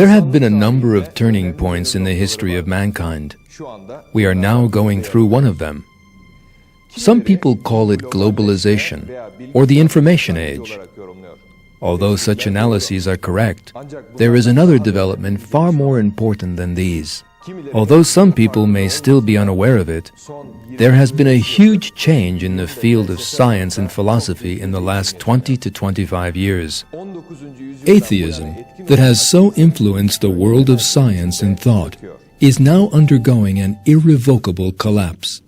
There have been a number of turning points in the history of mankind. We are now going through one of them. Some people call it globalization or the information age. Although such analyses are correct, there is another development far more important than these. Although some people may still be unaware of it, there has been a huge change in the field of science and philosophy in the last 20 to 25 years. Atheism, that has so influenced the world of science and thought, is now undergoing an irrevocable collapse.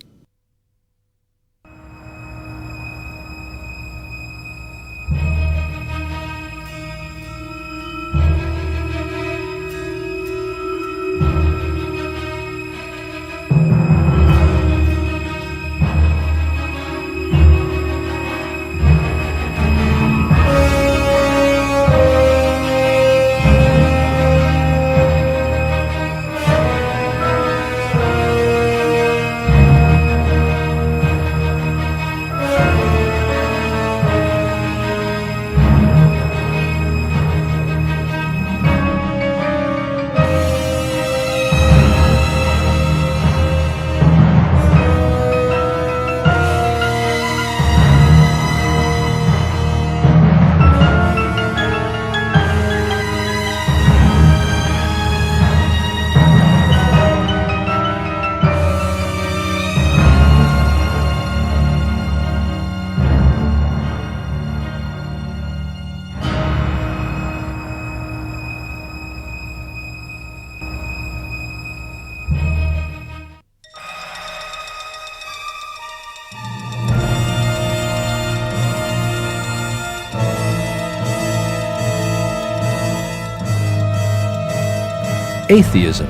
Atheism,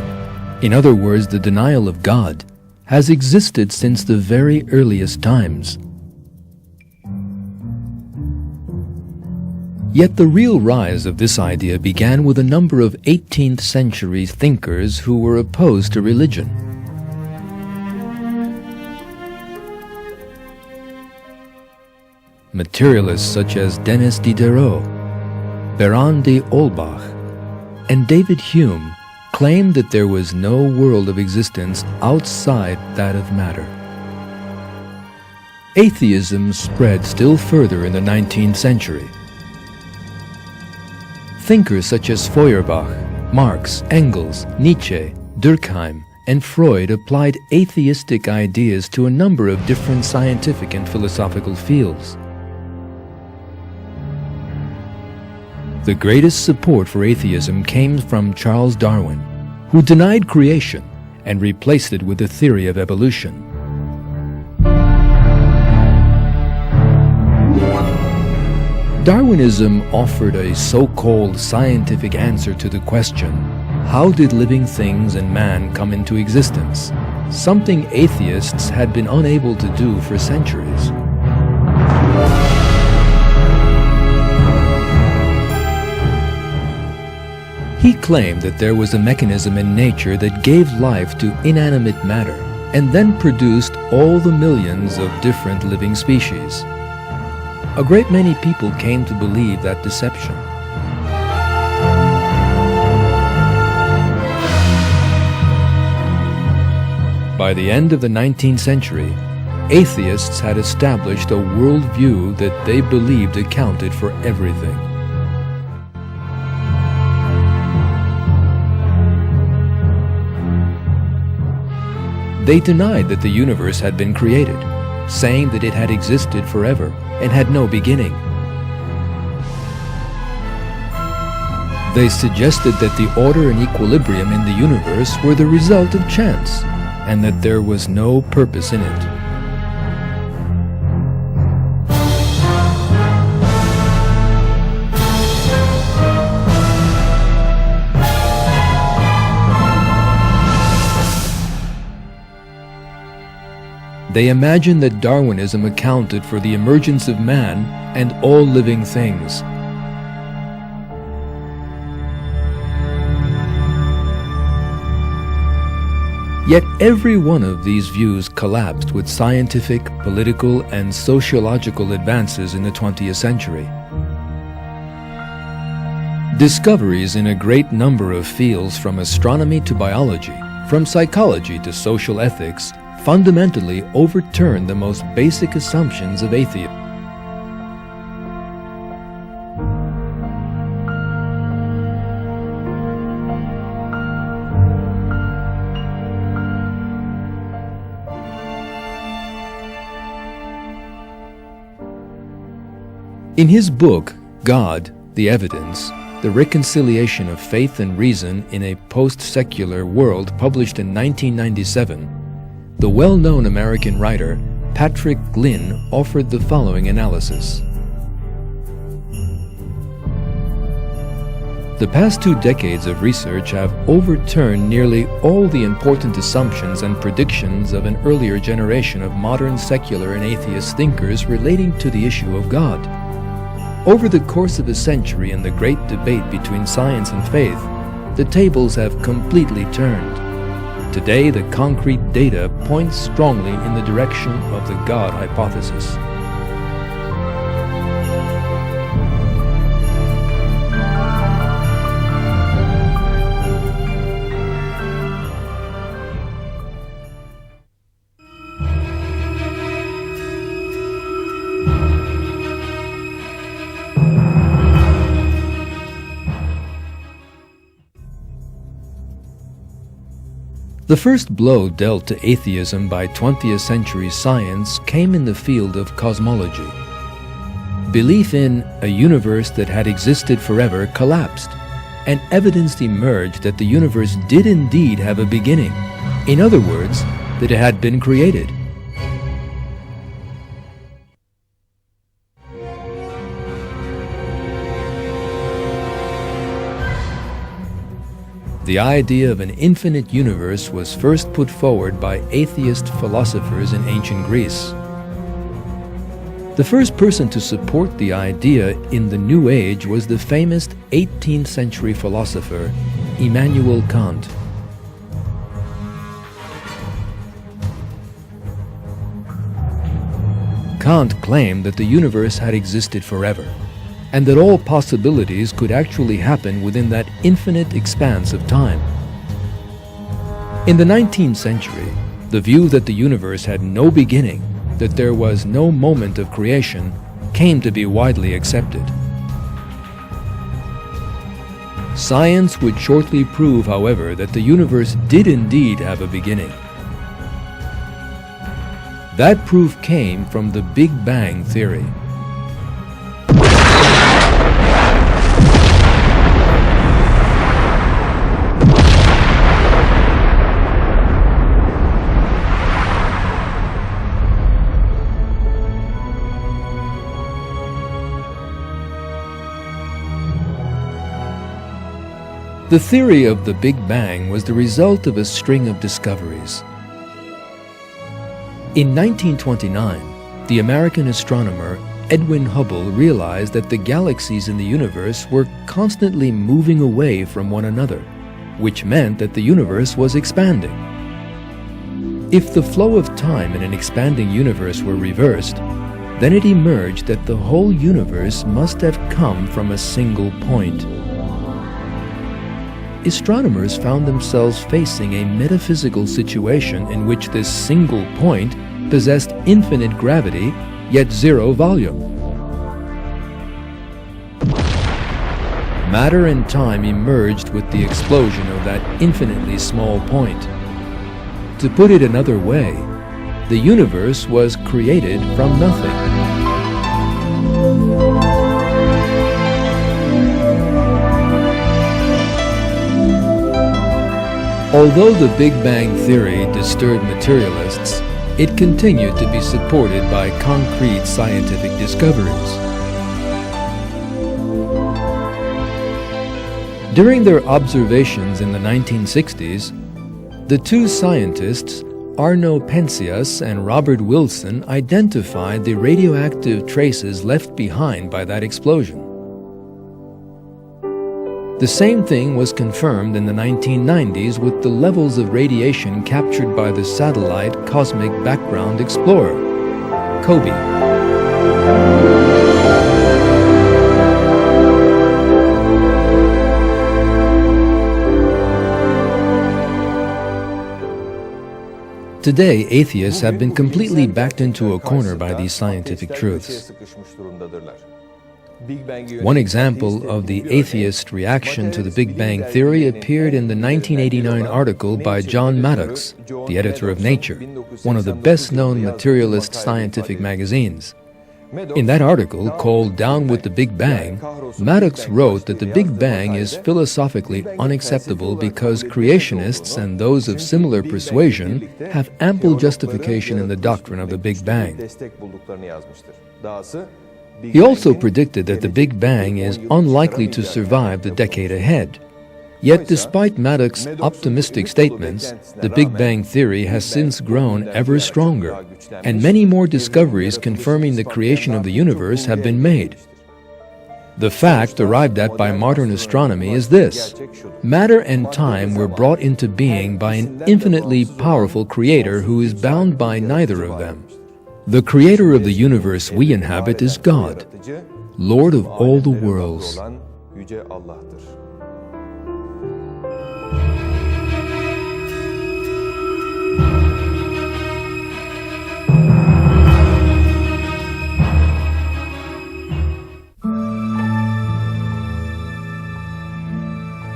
in other words the denial of God, has existed since the very earliest times. Yet the real rise of this idea began with a number of 18th century thinkers who were opposed to religion. Materialists such as Denis Diderot, Baron de Holbach, and David Hume claimed that there was no world of existence outside that of matter. Atheism spread still further in the 19th century. Thinkers such as Feuerbach, Marx, Engels, Nietzsche, Durkheim, and Freud applied atheistic ideas to a number of different scientific and philosophical fields. The greatest support for atheism came from Charles Darwin, who denied creation and replaced it with the theory of evolution. Darwinism offered a so-called scientific answer to the question, how did living things and man come into existence? Something atheists had been unable to do for centuries. He claimed that there was a mechanism in nature that gave life to inanimate matter and then produced all the millions of different living species. A great many people came to believe that deception. By the end of the 19th century, atheists had established a worldview that they believed accounted for everything. They denied that the universe had been created, saying that it had existed forever and had no beginning. They suggested that the order and equilibrium in the universe were the result of chance, and that there was no purpose in it. They imagined that Darwinism accounted for the emergence of man and all living things. Yet every one of these views collapsed with scientific, political, and sociological advances in the 20th century. Discoveries in a great number of fields, from astronomy to biology, from psychology to social ethics, fundamentally overturn the most basic assumptions of atheism. In his book, God, the Evidence, The Reconciliation of Faith and Reason in a Post-Secular World, published in 1997, the well-known American writer Patrick Glynn offered the following analysis. The past 2 decades of research have overturned nearly all the important assumptions and predictions of an earlier generation of modern secular and atheist thinkers relating to the issue of God. Over the course of a century in the great debate between science and faith, the tables have completely turned. Today, the concrete data points strongly in the direction of the God hypothesis. The first blow dealt to atheism by 20th century science came in the field of cosmology. Belief in a universe that had existed forever collapsed, and evidence emerged that the universe did indeed have a beginning. In other words, that it had been created. The idea of an infinite universe was first put forward by atheist philosophers in ancient Greece. The first person to support the idea in the New Age was the famous 18th century philosopher Immanuel Kant. Kant claimed that the universe had existed forever, and that all possibilities could actually happen within that infinite expanse of time. In the 19th century, the view that the universe had no beginning, that there was no moment of creation, came to be widely accepted. Science would shortly prove, however, that the universe did indeed have a beginning. That proof came from the Big Bang theory. The theory of the Big Bang was the result of a string of discoveries. In 1929, the American astronomer Edwin Hubble realized that the galaxies in the universe were constantly moving away from one another, which meant that the universe was expanding. If the flow of time in an expanding universe were reversed, then it emerged that the whole universe must have come from a single point. Astronomers found themselves facing a metaphysical situation in which this single point possessed infinite gravity, yet zero volume. Matter and time emerged with the explosion of that infinitely small point. To put it another way, the universe was created from nothing. Although the Big Bang theory disturbed materialists, it continued to be supported by concrete scientific discoveries. During their observations in the 1960s, the two scientists, Arno Penzias and Robert Wilson, identified the radioactive traces left behind by that explosion. The same thing was confirmed in the 1990s with the levels of radiation captured by the satellite Cosmic Background Explorer, COBE. Today, atheists have been completely backed into a corner by these scientific truths. One example of the atheist reaction to the Big Bang Theory appeared in the 1989 article by John Maddox, the editor of Nature, one of the best-known materialist scientific magazines. In that article, called Down with the Big Bang, Maddox wrote that the Big Bang is philosophically unacceptable because creationists and those of similar persuasion have ample justification in the doctrine of the Big Bang. He also predicted that the Big Bang is unlikely to survive the decade ahead. Yet despite Maddox's optimistic statements, the Big Bang Theory has since grown ever stronger, and many more discoveries confirming the creation of the universe have been made. The fact arrived at by modern astronomy is this: matter and time were brought into being by an infinitely powerful creator who is bound by neither of them. The creator of the universe we inhabit is God, Lord of all the worlds.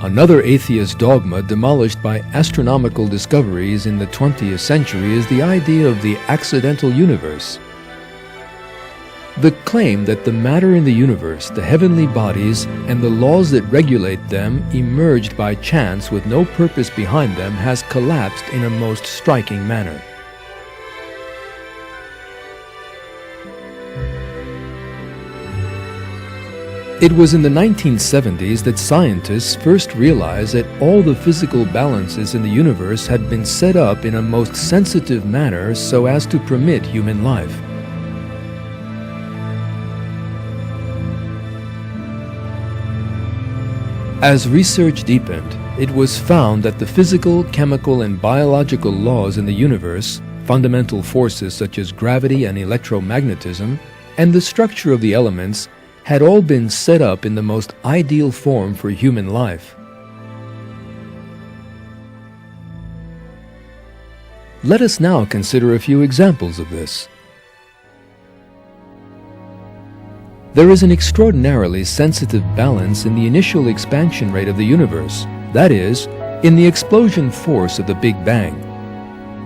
Another atheist dogma demolished by astronomical discoveries in the 20th century is the idea of the accidental universe. The claim that the matter in the universe, the heavenly bodies, and the laws that regulate them emerged by chance with no purpose behind them has collapsed in a most striking manner. It was in the 1970s that scientists first realized that all the physical balances in the universe had been set up in a most sensitive manner so as to permit human life. As research deepened, it was found that the physical, chemical, and biological laws in the universe, fundamental forces such as gravity and electromagnetism, and the structure of the elements had all been set up in the most ideal form for human life. Let us now consider a few examples of this. There is an extraordinarily sensitive balance in the initial expansion rate of the universe, that is, in the explosion force of the Big Bang.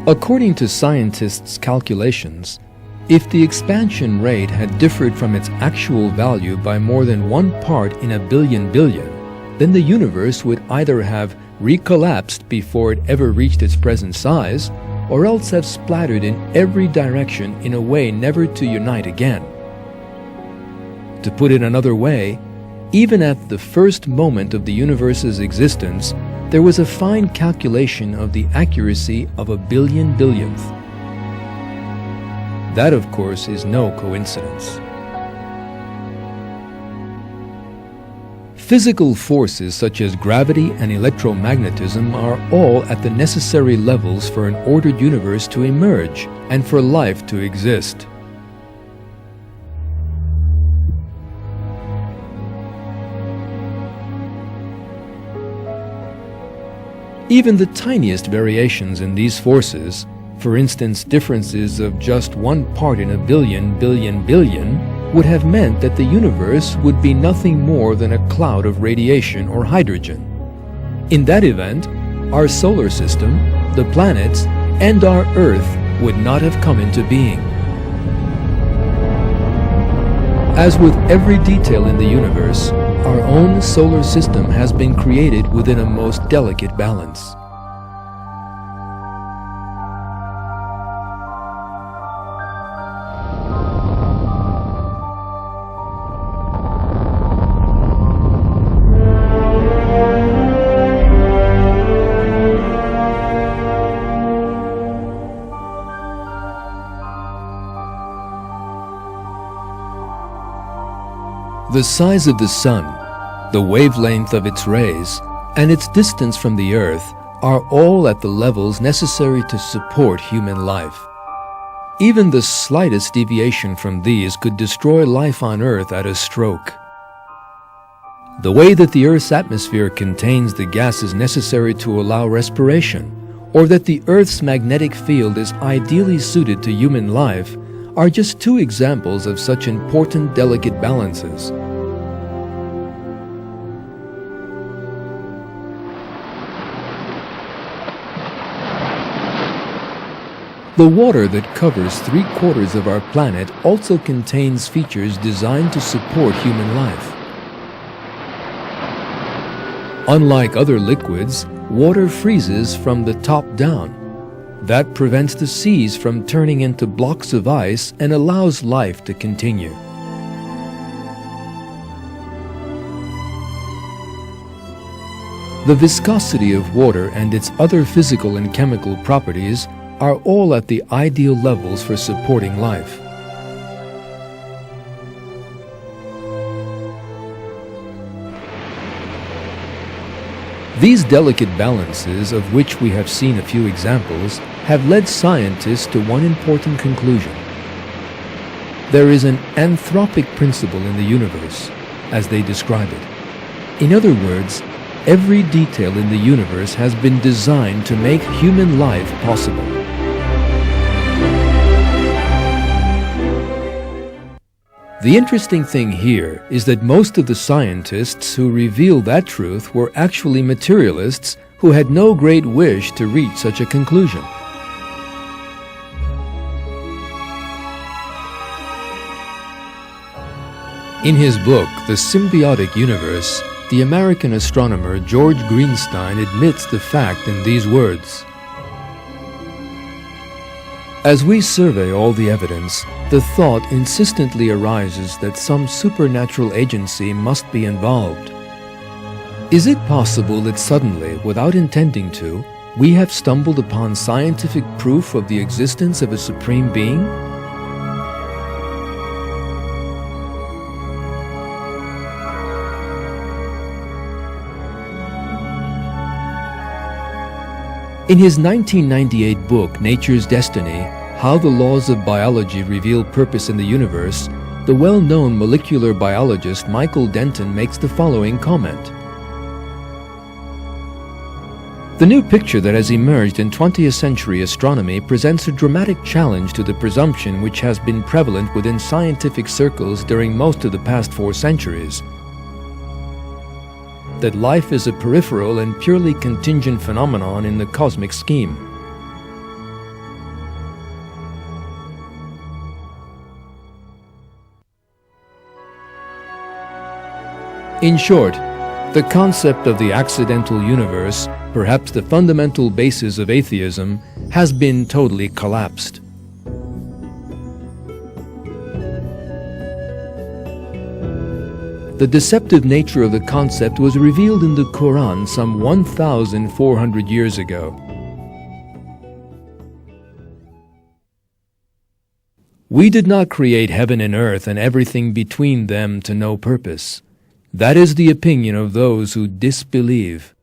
According to scientists' calculations, if the expansion rate had differed from its actual value by more than 1 part in a billion billion, then the universe would either have recollapsed before it ever reached its present size, or else have splattered in every direction in a way never to unite again. To put it another way, even at the first moment of the universe's existence, there was a fine calculation of the accuracy of a billion billionth. That, of course, is no coincidence. Physical forces such as gravity and electromagnetism are all at the necessary levels for an ordered universe to emerge and for life to exist. Even the tiniest variations in these forces, for instance differences of just 1 part in a billion billion billion, would have meant that the universe would be nothing more than a cloud of radiation or hydrogen. In that event, our solar system, the planets, and our Earth would not have come into being. As with every detail in the universe, our own solar system has been created within a most delicate balance. The size of the Sun, the wavelength of its rays, and its distance from the Earth are all at the levels necessary to support human life. Even the slightest deviation from these could destroy life on Earth at a stroke. The way that the Earth's atmosphere contains the gases necessary to allow respiration, or that the Earth's magnetic field is ideally suited to human life are just two examples of such important delicate balances. The water that covers 3/4 of our planet also contains features designed to support human life. Unlike other liquids, water freezes from the top down. That prevents the seas from turning into blocks of ice and allows life to continue. The viscosity of water and its other physical and chemical properties are all at the ideal levels for supporting life. These delicate balances, of which we have seen a few examples, have led scientists to one important conclusion. There is an anthropic principle in the universe, as they describe it. In other words, every detail in the universe has been designed to make human life possible. The interesting thing here is that most of the scientists who revealed that truth were actually materialists who had no great wish to reach such a conclusion. In his book, The Symbiotic Universe, the American astronomer George Greenstein admits the fact in these words: "As we survey all the evidence, the thought insistently arises that some supernatural agency must be involved. Is it possible that suddenly, without intending to, we have stumbled upon scientific proof of the existence of a supreme being? In his 1998 book, Nature's Destiny, How the Laws of Biology Reveal Purpose in the Universe, the well-known molecular biologist Michael Denton makes the following comment: "The new picture that has emerged in 20th century astronomy presents a dramatic challenge to the presumption which has been prevalent within scientific circles during most of the past 4 centuries, that life is a peripheral and purely contingent phenomenon in the cosmic scheme. In short, the concept of the accidental universe, perhaps the fundamental basis of atheism, has been totally collapsed. The deceptive nature of the concept was revealed in the Qur'an some 1,400 years ago. We did not create heaven and earth and everything between them to no purpose. That is the opinion of those who disbelieve.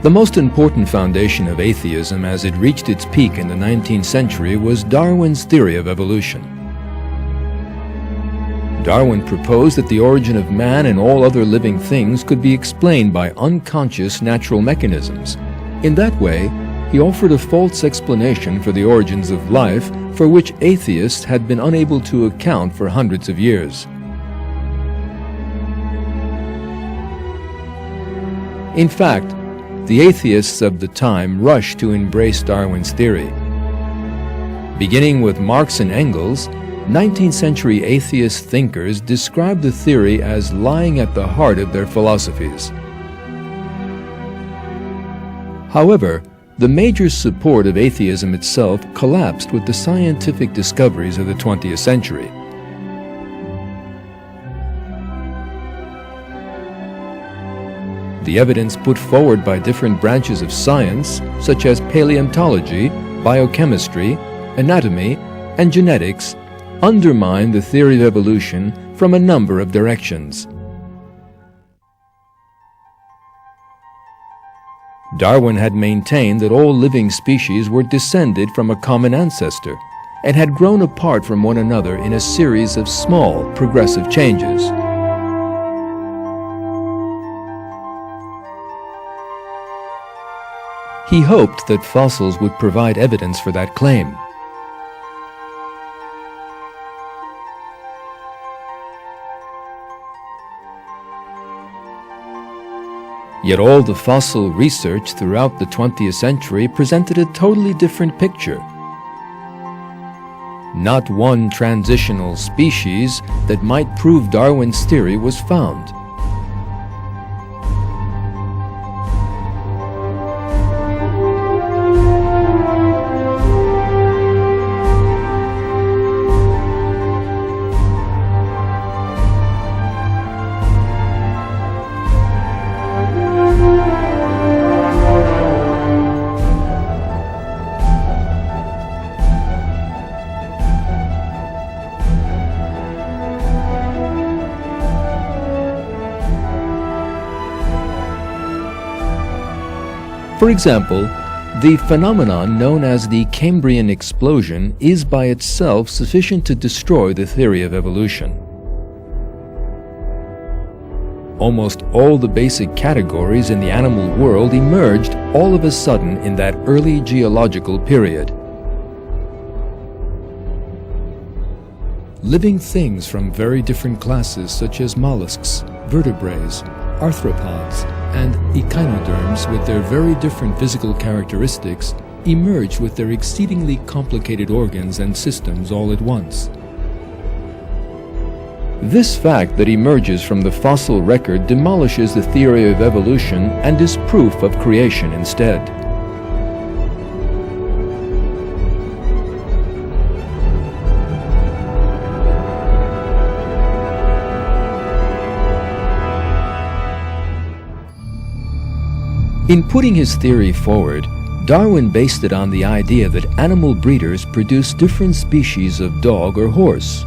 The most important foundation of atheism as it reached its peak in the 19th century was Darwin's theory of evolution. Darwin proposed that the origin of man and all other living things could be explained by unconscious natural mechanisms. In that way, he offered a false explanation for the origins of life for which atheists had been unable to account for hundreds of years. In fact, the atheists of the time rushed to embrace Darwin's theory. Beginning with Marx and Engels, 19th century atheist thinkers described the theory as lying at the heart of their philosophies. However, the major support of atheism itself collapsed with the scientific discoveries of the 20th century. The evidence put forward by different branches of science, such as paleontology, biochemistry, anatomy, and genetics undermine the theory of evolution from a number of directions. Darwin had maintained that all living species were descended from a common ancestor and had grown apart from one another in a series of small, progressive changes. He hoped that fossils would provide evidence for that claim. Yet all the fossil research throughout the 20th century presented a totally different picture. Not one transitional species that might prove Darwin's theory was found. For example, the phenomenon known as the Cambrian explosion is by itself sufficient to destroy the theory of evolution. Almost all the basic categories in the animal world emerged all of a sudden in that early geological period. Living things from very different classes such as mollusks, vertebrates, arthropods, and echinoderms with their very different physical characteristics emerged with their exceedingly complicated organs and systems all at once. This fact that emerges from the fossil record demolishes the theory of evolution and is proof of creation instead. In putting his theory forward, Darwin based it on the idea that animal breeders produce different species of dog or horse.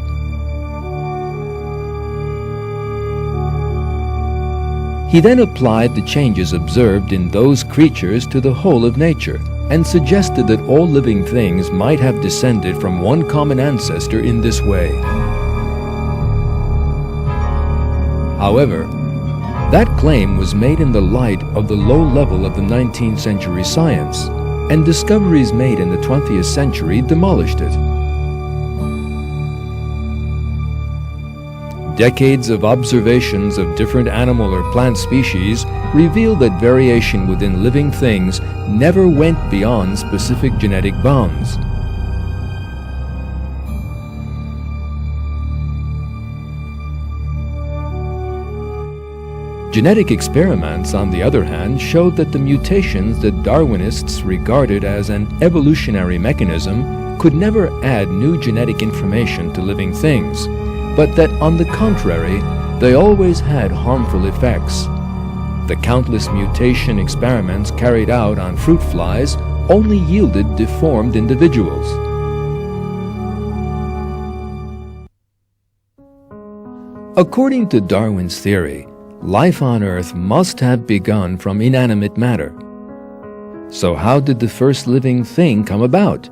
He then applied the changes observed in those creatures to the whole of nature and suggested that all living things might have descended from one common ancestor in this way. However, that claim was made in the light of the low level of the 19th century science, and discoveries made in the 20th century demolished it. Decades of observations of different animal or plant species reveal that variation within living things never went beyond specific genetic bounds. Genetic experiments, on the other hand, showed that the mutations that Darwinists regarded as an evolutionary mechanism could never add new genetic information to living things, but that, on the contrary, they always had harmful effects. The countless mutation experiments carried out on fruit flies only yielded deformed individuals. According to Darwin's theory, life on Earth must have begun from inanimate matter. So how did the first living thing come about?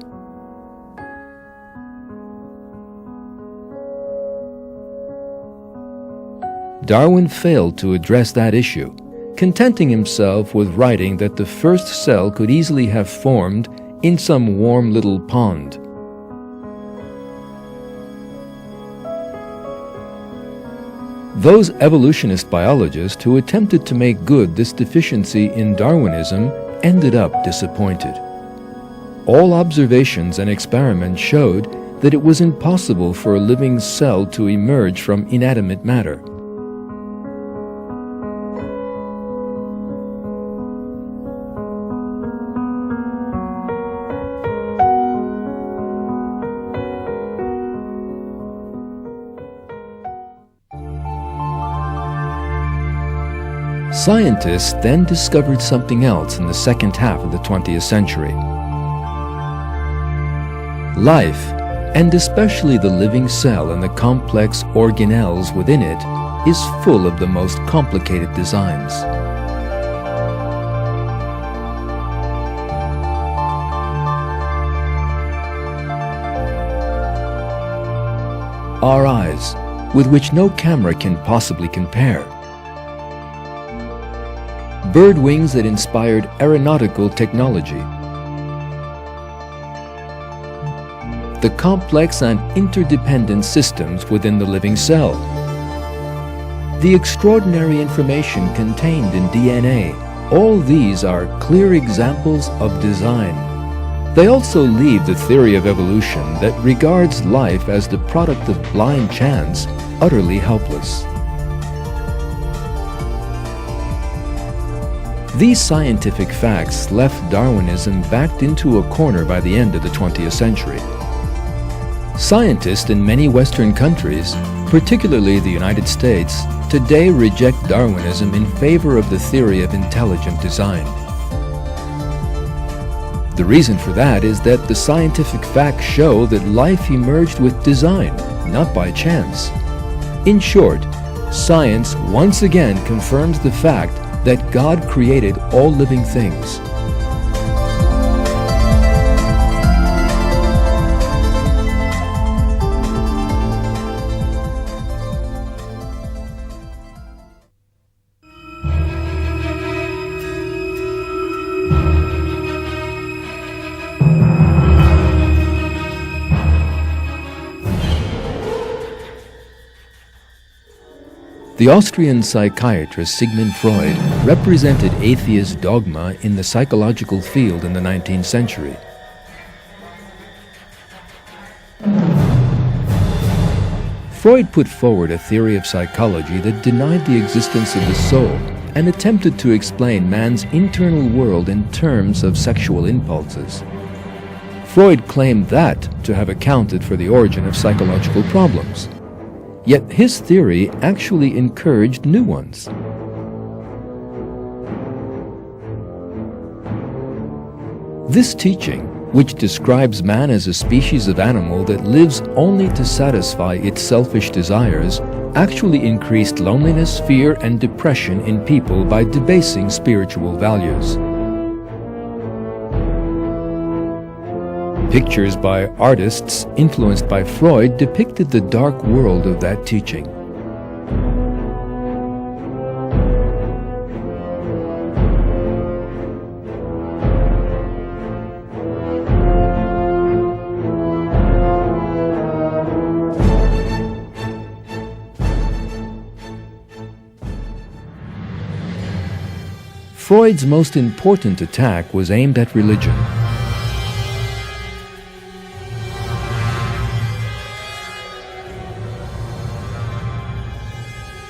Darwin failed to address that issue, contenting himself with writing that the first cell could easily have formed in some warm little pond. Those evolutionist biologists who attempted to make good this deficiency in Darwinism ended up disappointed. All observations and experiments showed that it was impossible for a living cell to emerge from inanimate matter. Scientists then discovered something else in the second half of the 20th century. Life, and especially the living cell and the complex organelles within it, is full of the most complicated designs. Our eyes, with which no camera can possibly compare. Bird wings that inspired aeronautical technology. The complex and interdependent systems within the living cell. The extraordinary information contained in DNA. All these are clear examples of design. They also leave the theory of evolution that regards life as the product of blind chance utterly helpless. These scientific facts left Darwinism backed into a corner by the end of the 20th century. Scientists in many Western countries, particularly the United States, today reject Darwinism in favor of the theory of intelligent design. The reason for that is that the scientific facts show that life emerged with design, not by chance. In short, science once again confirms the fact that God created all living things. The Austrian psychiatrist Sigmund Freud represented atheist dogma in the psychological field in the 19th century. Freud put forward a theory of psychology that denied the existence of the soul and attempted to explain man's internal world in terms of sexual impulses. Freud claimed that to have accounted for the origin of psychological problems. Yet his theory actually encouraged new ones. This teaching, which describes man as a species of animal that lives only to satisfy its selfish desires, actually increased loneliness, fear, and depression in people by debasing spiritual values. Pictures by artists influenced by Freud depicted the dark world of that teaching. Freud's most important attack was aimed at religion.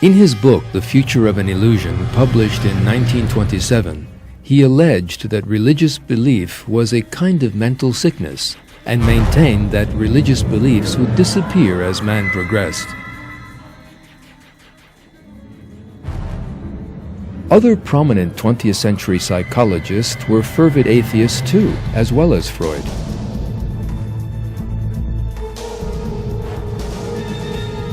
In his book, The Future of an Illusion, published in 1927, he alleged that religious belief was a kind of mental sickness and maintained that religious beliefs would disappear as man progressed. Other prominent 20th century psychologists were fervid atheists too, as well as Freud.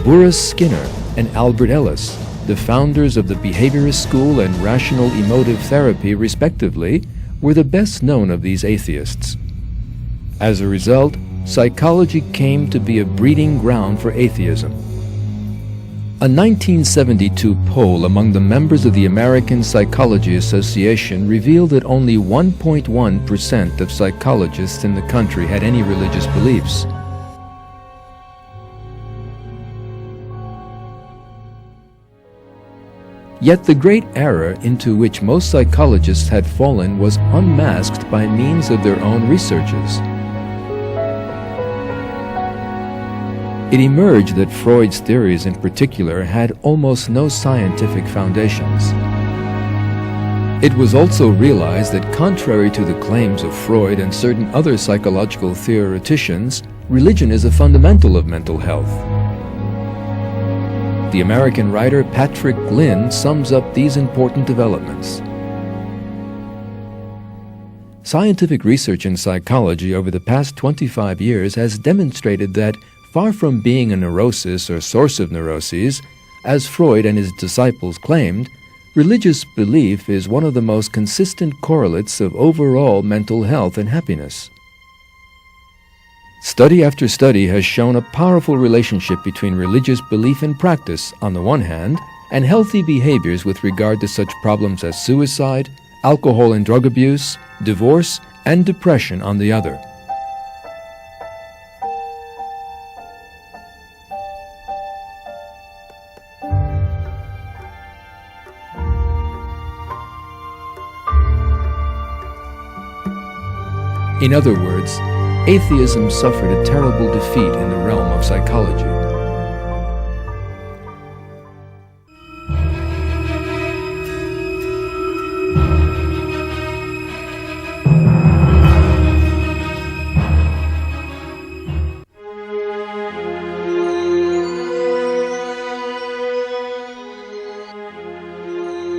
Boris Skinner and Albert Ellis, the founders of the behaviorist school and rational emotive therapy respectively, were the best known of these atheists. As a result, psychology came to be a breeding ground for atheism. A 1972 poll among the members of the American Psychology Association revealed that only 1.1% of psychologists in the country had any religious beliefs. Yet the great error into which most psychologists had fallen was unmasked by means of their own researches. It emerged that Freud's theories in particular had almost no scientific foundations. It was also realized that contrary to the claims of Freud and certain other psychological theoreticians, religion is a fundamental of mental health. The American writer Patrick Glynn sums up these important developments. Scientific research in psychology over the past 25 years has demonstrated that, far from being a neurosis or source of neuroses, as Freud and his disciples claimed, religious belief is one of the most consistent correlates of overall mental health and happiness. Study after study has shown a powerful relationship between religious belief and practice on the one hand, and healthy behaviors with regard to such problems as suicide, alcohol and drug abuse, divorce, and depression on the other. In other words, atheism suffered a terrible defeat in the realm of psychology.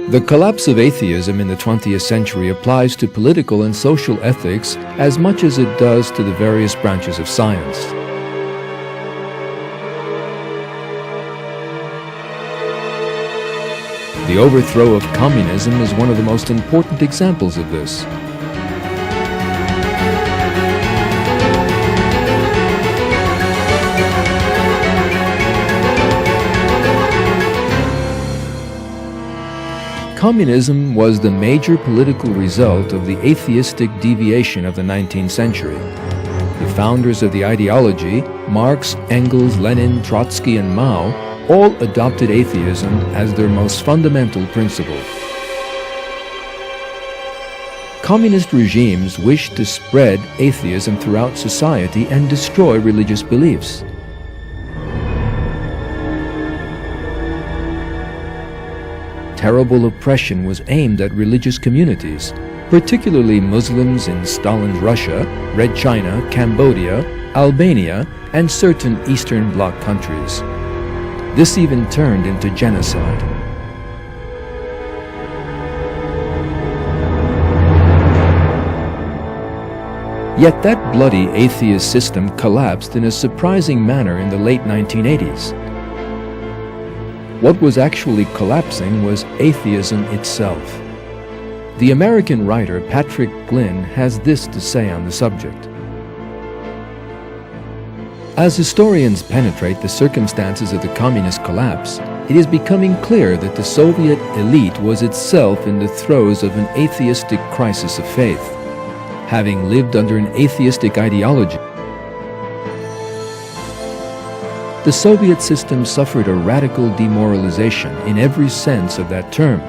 The collapse of atheism in the 20th century applies to political and social ethics as much as it does to the various branches of science. The overthrow of communism is one of the most important examples of this. Communism was the major political result of the atheistic deviation of the 19th century. The founders of the ideology, Marx, Engels, Lenin, Trotsky, and Mao, all adopted atheism as their most fundamental principle. Communist regimes wished to spread atheism throughout society and destroy religious beliefs. Terrible oppression was aimed at religious communities, particularly Muslims in Stalin's Russia, Red China, Cambodia, Albania, and certain Eastern Bloc countries. This even turned into genocide. Yet that bloody atheist system collapsed in a surprising manner in the late 1980s. What was actually collapsing was atheism itself. The American writer Patrick Glynn has this to say on the subject. As historians penetrate the circumstances of the communist collapse, it is becoming clear that the Soviet elite was itself in the throes of an atheistic crisis of faith. Having lived under an atheistic ideology, the Soviet system suffered a radical demoralization in every sense of that term.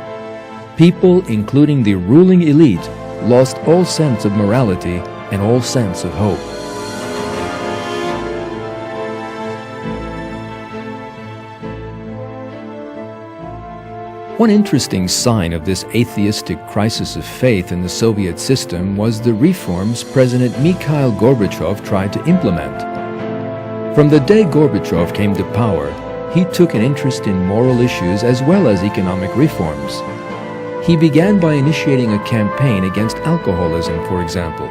People, including the ruling elite, lost all sense of morality and all sense of hope. One interesting sign of this atheistic crisis of faith in the Soviet system was the reforms President Mikhail Gorbachev tried to implement. From the day Gorbachev came to power, he took an interest in moral issues as well as economic reforms. He began by initiating a campaign against alcoholism, for example.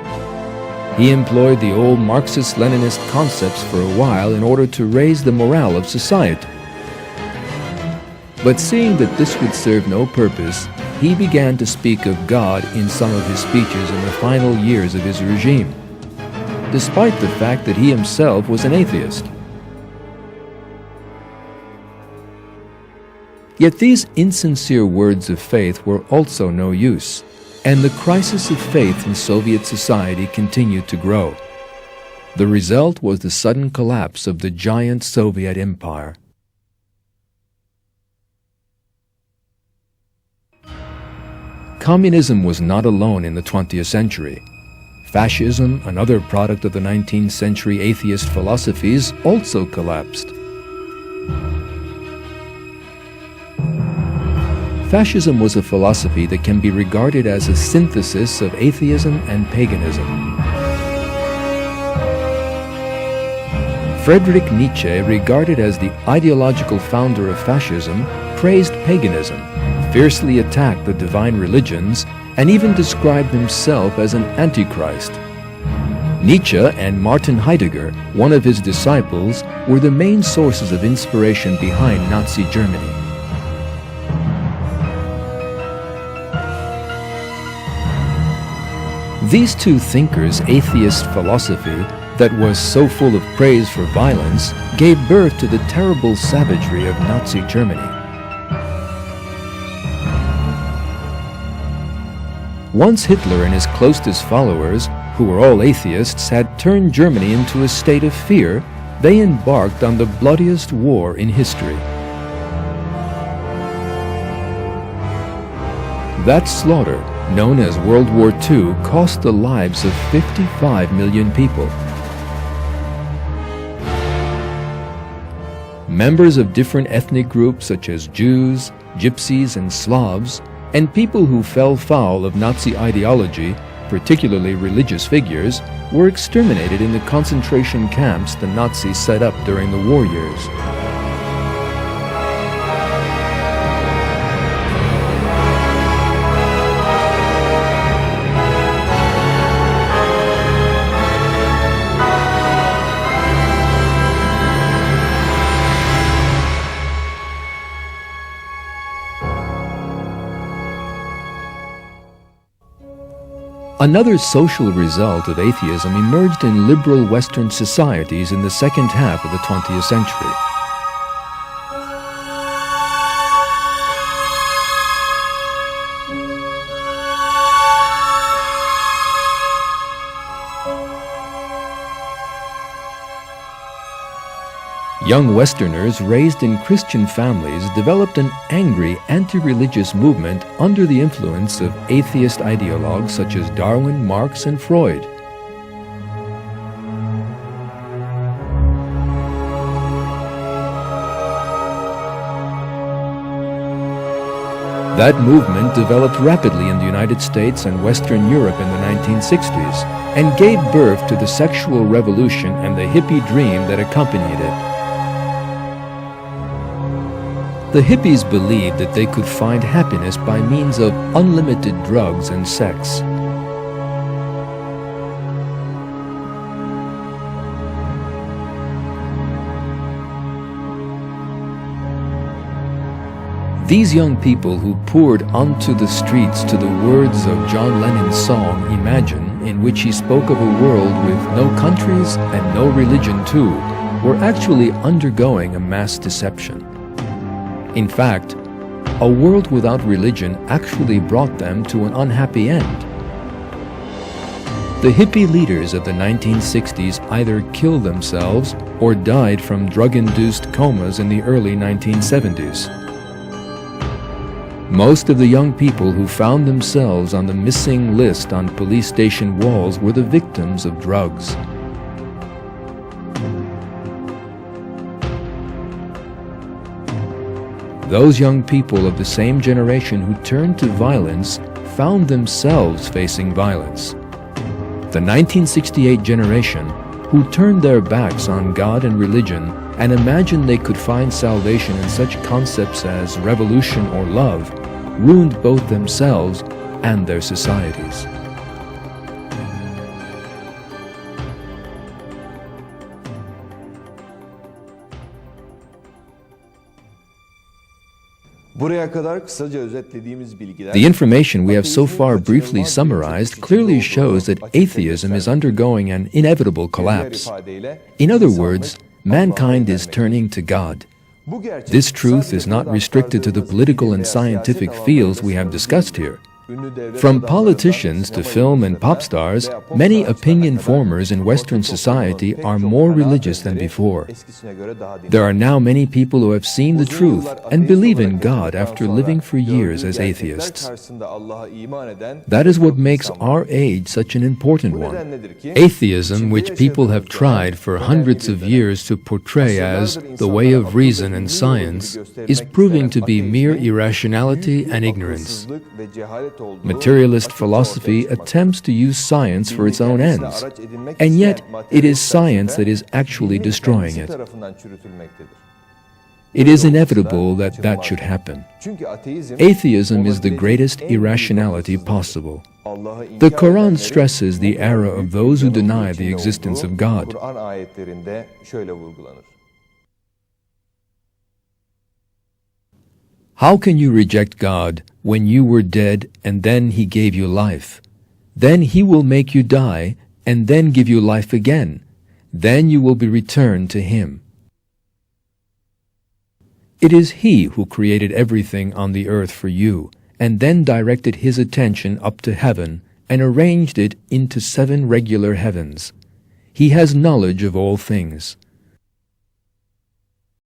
He employed the old Marxist-Leninist concepts for a while in order to raise the morale of society. But seeing that this would serve no purpose, he began to speak of God in some of his speeches in the final years of his regime, despite the fact that he himself was an atheist. Yet these insincere words of faith were also no use, and the crisis of faith in Soviet society continued to grow. The result was the sudden collapse of the giant Soviet empire. Communism was not alone in the 20th century. Fascism, another product of the 19th century atheist philosophies, also collapsed. Fascism was a philosophy that can be regarded as a synthesis of atheism and paganism. Friedrich Nietzsche, regarded as the ideological founder of fascism, praised paganism, fiercely attacked the divine religions, and even described himself as an antichrist. Nietzsche and Martin Heidegger, one of his disciples, were the main sources of inspiration behind Nazi Germany. These two thinkers' atheist philosophy that was so full of praise for violence gave birth to the terrible savagery of Nazi Germany. Once Hitler and his closest followers, who were all atheists, had turned Germany into a state of fear, they embarked on the bloodiest war in history. That slaughter, known as World War II, cost the lives of 55 million people. Members of different ethnic groups such as Jews, Gypsies, and Slavs, and people who fell foul of Nazi ideology, particularly religious figures, were exterminated in the concentration camps the Nazis set up during the war years. Another social result of atheism emerged in liberal Western societies in the second half of the 20th century. Young Westerners raised in Christian families developed an angry anti-religious movement under the influence of atheist ideologues such as Darwin, Marx, and Freud. That movement developed rapidly in the United States and Western Europe in the 1960s and gave birth to the sexual revolution and the hippie dream that accompanied it. The hippies believed that they could find happiness by means of unlimited drugs and sex. These young people who poured onto the streets to the words of John Lennon's song Imagine, in which he spoke of a world with no countries and no religion too, were actually undergoing a mass deception. In fact, a world without religion actually brought them to an unhappy end. The hippie leaders of the 1960s either killed themselves or died from drug-induced comas in the early 1970s. Most of the young people who found themselves on the missing list on police station walls were the victims of drugs. Those young people of the same generation who turned to violence found themselves facing violence. The 1968 generation, who turned their backs on God and religion and imagined they could find salvation in such concepts as revolution or love, ruined both themselves and their societies. The information we have so far briefly summarized clearly shows that atheism is undergoing an inevitable collapse. In other words, mankind is turning to God. This truth is not restricted to the political and scientific fields we have discussed here. From politicians to film and pop stars, many opinion formers in Western society are more religious than before. There are now many people who have seen the truth and believe in God after living for years as atheists. That is what makes our age such an important one. Atheism, which people have tried for hundreds of years to portray as the way of reason and science, is proving to be mere irrationality and ignorance. Materialist philosophy attempts to use science for its own ends, and yet it is science that is actually destroying it. It is inevitable that that should happen. Atheism is the greatest irrationality possible. The Quran stresses the error of those who deny the existence of God. How can you reject God when you were dead and then He gave you life? Then He will make you die and then give you life again. Then you will be returned to Him. It is He who created everything on the earth for you, and then directed His attention up to heaven and arranged it into 7 regular heavens. He has knowledge of all things.